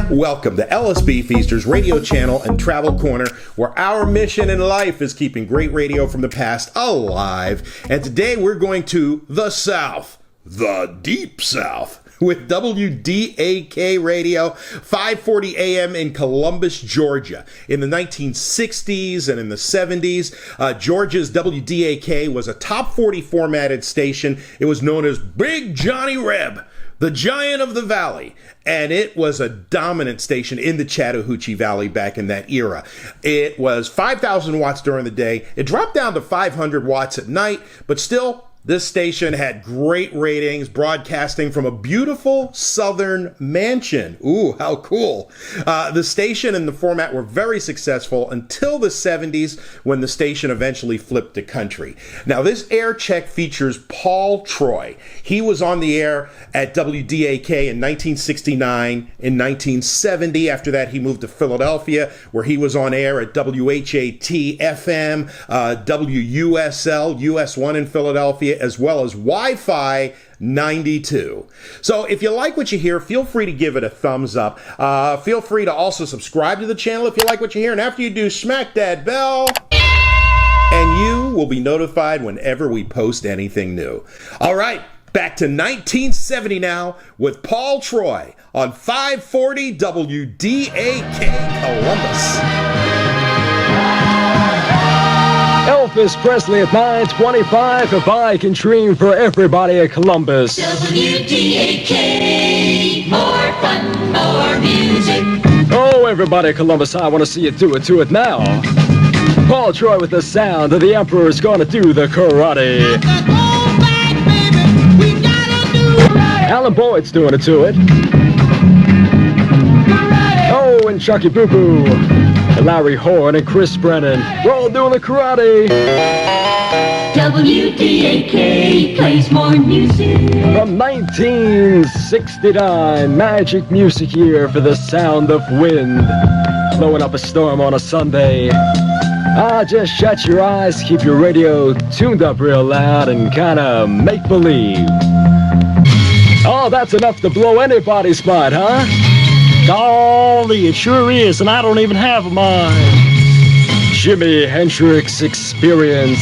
Welcome to LSB Feasters Radio Channel and Travel Corner, where our mission in life is keeping great radio from the past alive. And today we're going to the South, the Deep South, with WDAK Radio, 540 AM in Columbus, Georgia. In the 1960s and in the 70s, Georgia's WDAK was a top 40 formatted station. It was known as Big Johnny Reb, the Giant of the Valley. And it was a dominant station in the Chattahoochee Valley back in that era. It was 5,000 watts during the day. It dropped down to 500 watts at night, but still, this station had great ratings, broadcasting from a beautiful southern mansion. Ooh, how cool. The station and the format were very successful until the 70s, when the station eventually flipped to country. Now, this air check features Paul Troy. He was on the air at WDAK in 1969, in 1970. After that, he moved to Philadelphia, where he was on air at WHAT FM, WUSL US1 in Philadelphia, as well as Wi-Fi 92. So if you like what you hear, feel free to give it a thumbs up. Feel free to also subscribe to the channel if you like what you hear. And after you do, smack that bell, and you will be notified whenever we post anything new. All right, back to 1970 now with Paul Troy on 540 WDAK Columbus. Elvis Presley at 9:25. If I can dream for everybody at Columbus. WDAK, more fun, more music. Oh, everybody at Columbus, I want to see you do it to it now. Paul Troy with the sound of the Emperor's gonna do the karate. Alan Boyd's doing it to it. Oh, and Chucky Boo Boo. Larry Horn and Chris Brennan, we're all doing the karate. WDAK plays more music. From 1969, magic music here for the sound of wind. Blowing up a storm on a Sunday. Just shut your eyes, keep your radio tuned up real loud, and kinda make believe. Oh, that's enough to blow anybody's spot, huh? Golly, it sure is, and I don't even have a mind. Jimi Hendrix Experience.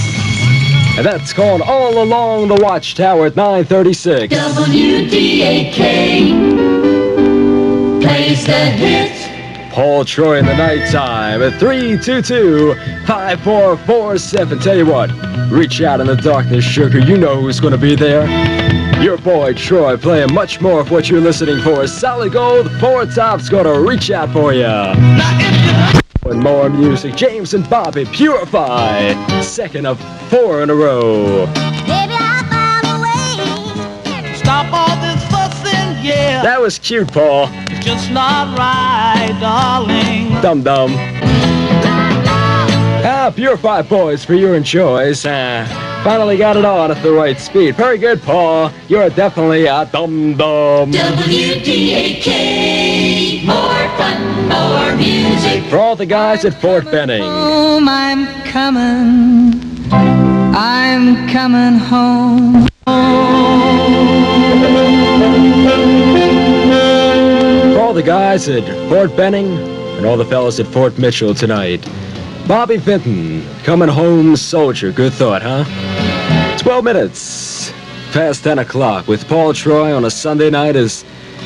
And that's called All Along the Watchtower at 9:36. WDAK plays the hits. Paul Troy in the nighttime at 322-5447. Tell you what, reach out in the darkness, sugar. You know who's going to be there. Your boy Troy playing much more of what you're listening for. Solid Gold, Four Top's gonna reach out for you. And more music, James and Bobby, Purify. Second of 4 in a row. Baby, I found a way. Stop all this fussing, yeah. That was cute, Paul. It's just not right, darling. Dum Dum. Purify Boys for your choice. Finally got it on at the right speed. Very good, Paul. You're definitely a dum-dum. WDAK, more fun, more music. For all the guys at Fort Benning. Home, I'm coming home. For all the guys at Fort Benning and all the fellas at Fort Mitchell tonight. Bobby Vinton, coming home soldier. Good thought, huh? 12 minutes past 10 o'clock with Paul Troy on a Sunday night is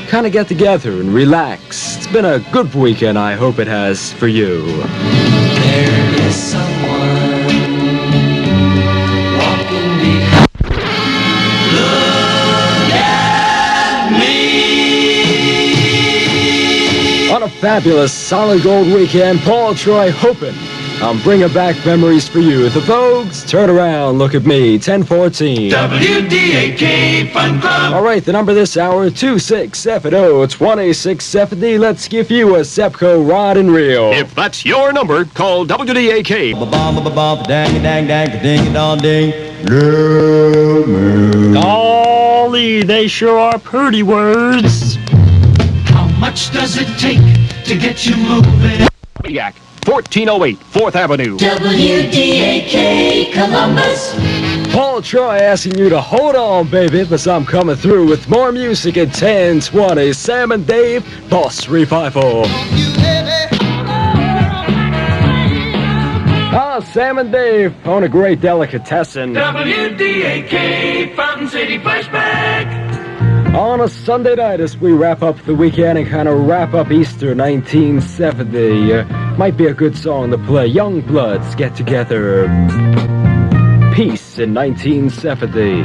kind of get together and relax. It's been a good weekend, I hope it has for you. There is someone walking behind. Look at me. On a fabulous Solid Gold weekend, Paul Troy hoping I'm bringing back memories for you. The Vogues, turn around, look at me, 1014. WDAK Fun Club. All right, the number this hour, 2670-2670. Let's give you a Sepco rod and reel. If that's your number, call WDAK. Golly, they sure are pretty words. How much does it take to get you moving? WDAK, 1408 4th Avenue. WDAK Columbus. Paul Paul Troy asking you to hold on, baby, because I'm coming through with more music at 10:20. Sam and Dave, Boss 354. Sam and Dave own a great delicatessen. WDAK, Fountain City Flashback. On a Sunday night as we wrap up the weekend and kind of wrap up Easter 1970. Might be a good song to play. Young Bloods Get Together. Peace in 1970.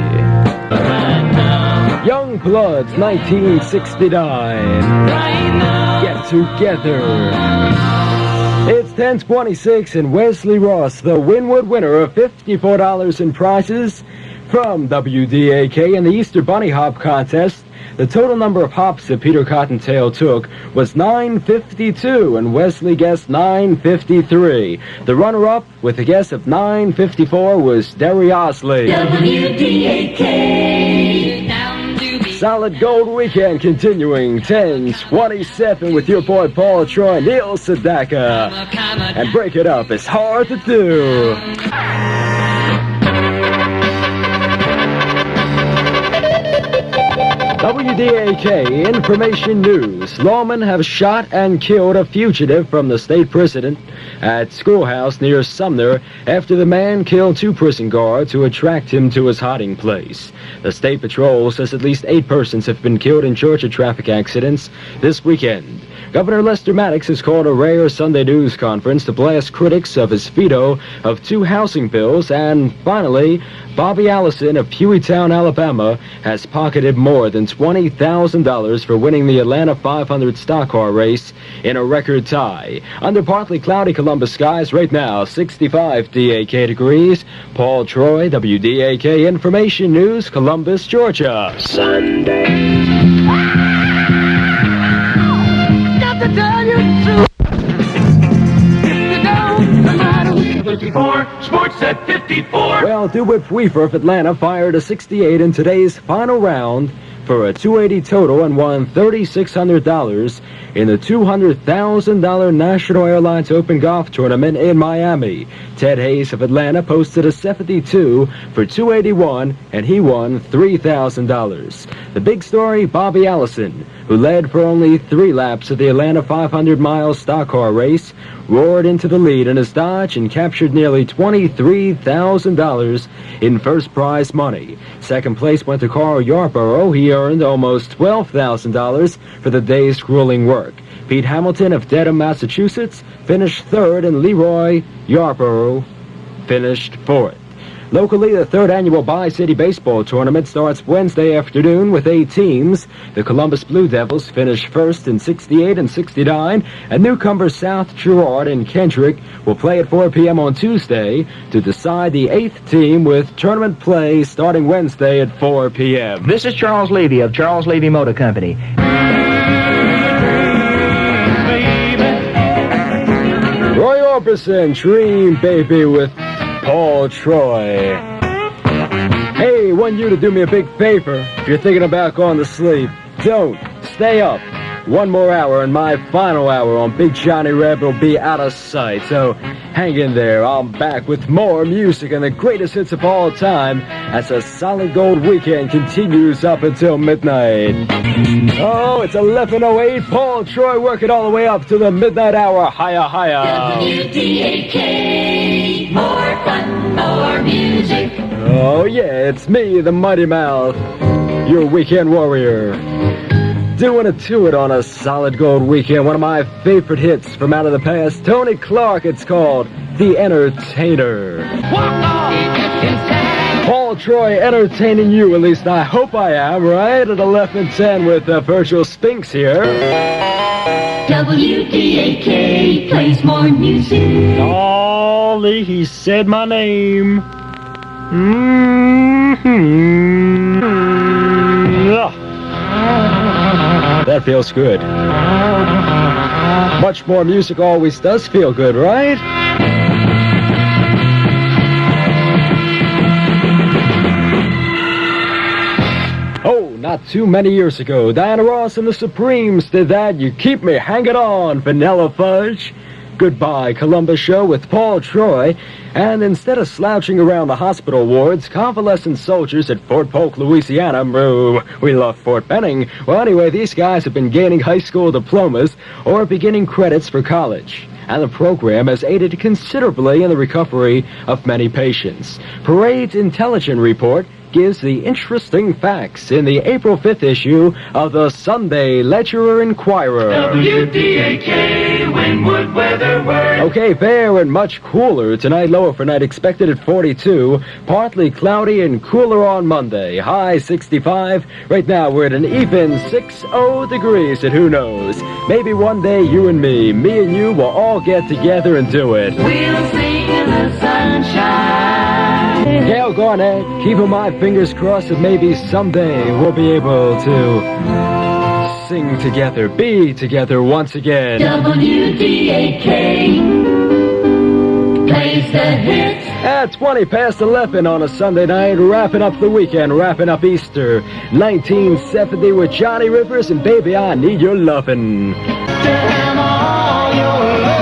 Young Bloods 1969. Get Together. It's 10:26 and Wesley Ross, the Winwood winner of $54 in prizes from WDAK in the Easter Bunny Hop Contest. The total number of hops that Peter Cottontail took was 952, and Wesley guessed 953. The runner-up with a guess of 954 was Derry Osley. WDAK. Solid Gold Weekend continuing 10:27 with your boy Paul Troy, Neil Sedaka. And break it up, it's hard to do. WDAK Information News. Lawmen have shot and killed a fugitive from the state prison at schoolhouse near Sumner after the man killed 2 prison guards who attract him to his hiding place. The State Patrol says at least 8 persons have been killed in Georgia traffic accidents this weekend. Governor Lester Maddox has called a rare Sunday news conference to blast critics of his veto of 2 housing bills. And finally, Bobby Allison of Hueytown, Alabama, has pocketed more than $20,000 for winning the Atlanta 500 stock car race in a record tie. Under partly cloudy Columbus skies right now, 65 DAK degrees. Paul Troy, WDAK Information News, Columbus, Georgia. Sunday. Sports at 54. Well, DeWitt Weaver of Atlanta fired a 68 in today's final round for a 280 total and won $3,600 in the $200,000 National Airlines Open Golf Tournament in Miami. Ted Hayes of Atlanta posted a 72 for 281, and he won $3,000. The big story, Bobby Allison, who led for only 3 laps of the Atlanta 500-mile stock car race, roared into the lead in his Dodge and captured nearly $23,000 in first prize money. Second place went to Carl Yarborough. He earned almost $12,000 for the day's grueling work. Pete Hamilton of Dedham, Massachusetts, finished third, and Leroy Yarborough finished fourth. Locally, the 3rd annual Bi-City Baseball Tournament starts Wednesday afternoon with 8 teams. The Columbus Blue Devils finish first in 68 and 69, and newcomers South Girard and Kendrick will play at 4 p.m. on Tuesday to decide the 8th team, with tournament play starting Wednesday at 4 p.m. This is Charles Levy of Charles Levy Motor Company. Roy Orbison, Dream Baby with Paul Troy. Hey, want you to do me a big favor. If you're thinking about going to sleep, don't. Stay up. One more hour, and my final hour on Big Johnny Reb will be out of sight. So hang in there. I'm back with more music and the greatest hits of all time as a Solid Gold Weekend continues up until midnight. Oh, it's 11:08. Paul Troy working all the way up to the midnight hour. Hiya, hiya. WDAK. More fun, more music. Oh, yeah, it's me, the Mighty Mouth, your weekend warrior. Doing it to it on a Solid Gold Weekend. One of my favorite hits from out of the past. Tony Clark, it's called The Entertainer. Paul Troy entertaining you, at least I hope I am, right? At 11:10 with Virgil Spinks here. WDAK plays more music. Ollie, he said my name. That feels good. Much more music always does feel good, right? Oh, not too many years ago, Diana Ross and the Supremes did that. You keep me hanging on, Vanilla Fudge. Goodbye, Columbus Show with Paul Troy. And instead of slouching around the hospital wards, convalescent soldiers at Fort Polk, Louisiana, we love Fort Benning. Well, anyway, these guys have been gaining high school diplomas or beginning credits for college. And the program has aided considerably in the recovery of many patients. Parade's Intelligence Report gives the interesting facts in the April 5th issue of the Sunday Ledger Inquirer. WDAK, Windward Weather Word. Okay, fair and much cooler tonight. Low overnight expected at 42. Partly cloudy and cooler on Monday. High 65. Right now we're at an even 60 degrees, and who knows? Maybe one day you and me and you will all get together and do it. We'll sing in the sunshine. Gail Garnett, keeping my fingers crossed that maybe someday we'll be able to sing together, be together once again. WDAK plays the hits. At 20 past 11 on a Sunday night, wrapping up the weekend, wrapping up Easter. 1970 with Johnny Rivers and Baby, I Need Your Lovin'.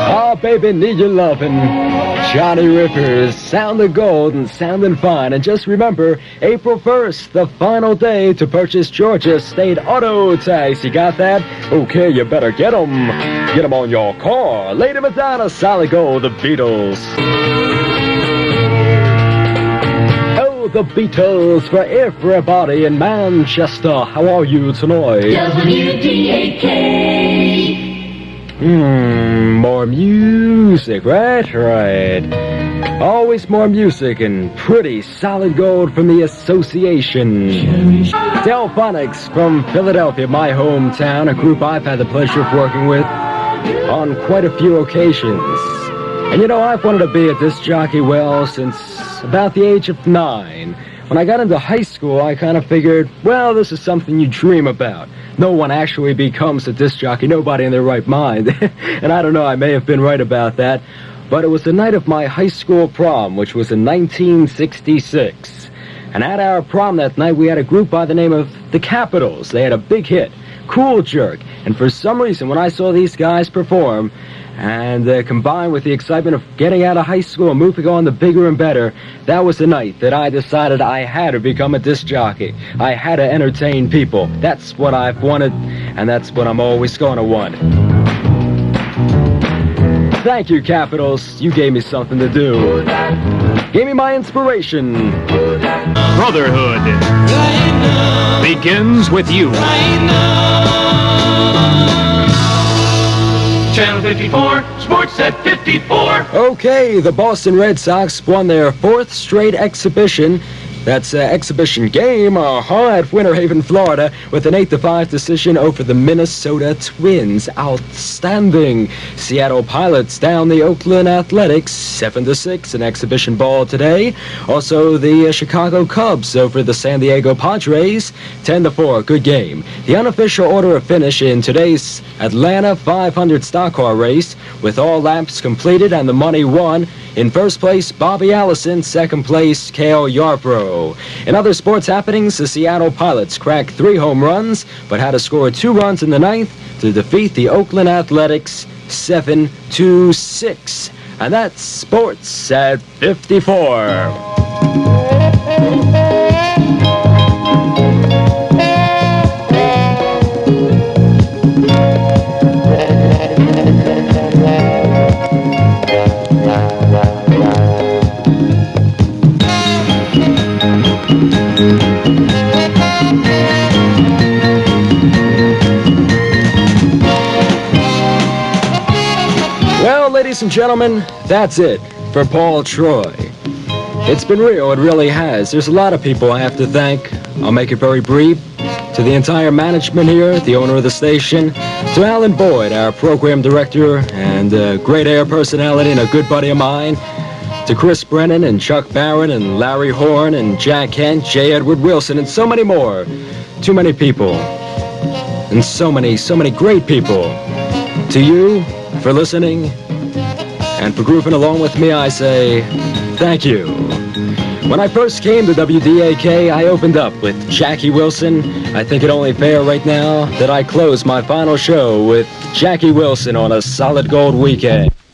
Oh, baby, need your lovin'. Johnny Rivers, sounding gold and sounding fine. And just remember, April 1st, the final day to purchase Georgia State Auto Tax. You got that? Okay, you better get them. Get them on your car. Lady Madonna, Solid Gold, the Beatles. Oh, the Beatles for everybody in Manchester. How are you tonight? WDAK. More music, right. Always more music and pretty solid gold from the association. Delphonics from Philadelphia, my hometown, a group I've had the pleasure of working with on quite a few occasions. And you know, I've wanted to be a disc jockey, well, since about the age of 9. When I got into high school, I kind of figured, well, this is something you dream about. No one actually becomes a disc jockey, nobody in their right mind. And I don't know, I may have been right about that. But it was the night of my high school prom, which was in 1966. And at our prom that night, we had a group by the name of The Capitals. They had a big hit, Cool Jerk. And for some reason, when I saw these guys perform, and combined with the excitement of getting out of high school and moving on to bigger and better, that was the night that I decided I had to become a disc jockey. I had to entertain people. That's what I've wanted, and that's what I'm always going to want. Thank you, Capitals. You gave me something to do. Gave me my inspiration. Brotherhood begins with you. Channel 54, Sports at 54. Okay, the Boston Red Sox won their 4th straight exhibition. That's exhibition game at Winter Haven, Florida, with an 8-5 decision over the Minnesota Twins. Outstanding. Seattle Pilots down the Oakland Athletics 7-6 in exhibition ball today. Also, the Chicago Cubs over the San Diego Padres 10-4. Good game. The unofficial order of finish in today's Atlanta 500 stock car race, with all laps completed and the money won. In first place, Bobby Allison. Second place, Cale Yarbrough. In other sports happenings, the Seattle Pilots cracked 3 home runs, but had to score 2 runs in the 9th to defeat the Oakland Athletics 7-6. And that's Sports at 54. Ladies and gentlemen, that's it for Paul Troy. It's been real, it really has. There's a lot of people I have to thank. I'll make it very brief. To the entire management here, the owner of the station, to Alan Boyd, our program director, and a great air personality and a good buddy of mine, to Chris Brennan and Chuck Barron and Larry Horn and Jack Kent, J. Edward Wilson, and so many more. Too many people. And so many great people. To you, for listening, and for grooving along with me, I say thank you. When I first came to WDAK, I opened up with Jackie Wilson. I think it only fair right now that I close my final show with Jackie Wilson on a solid gold weekend.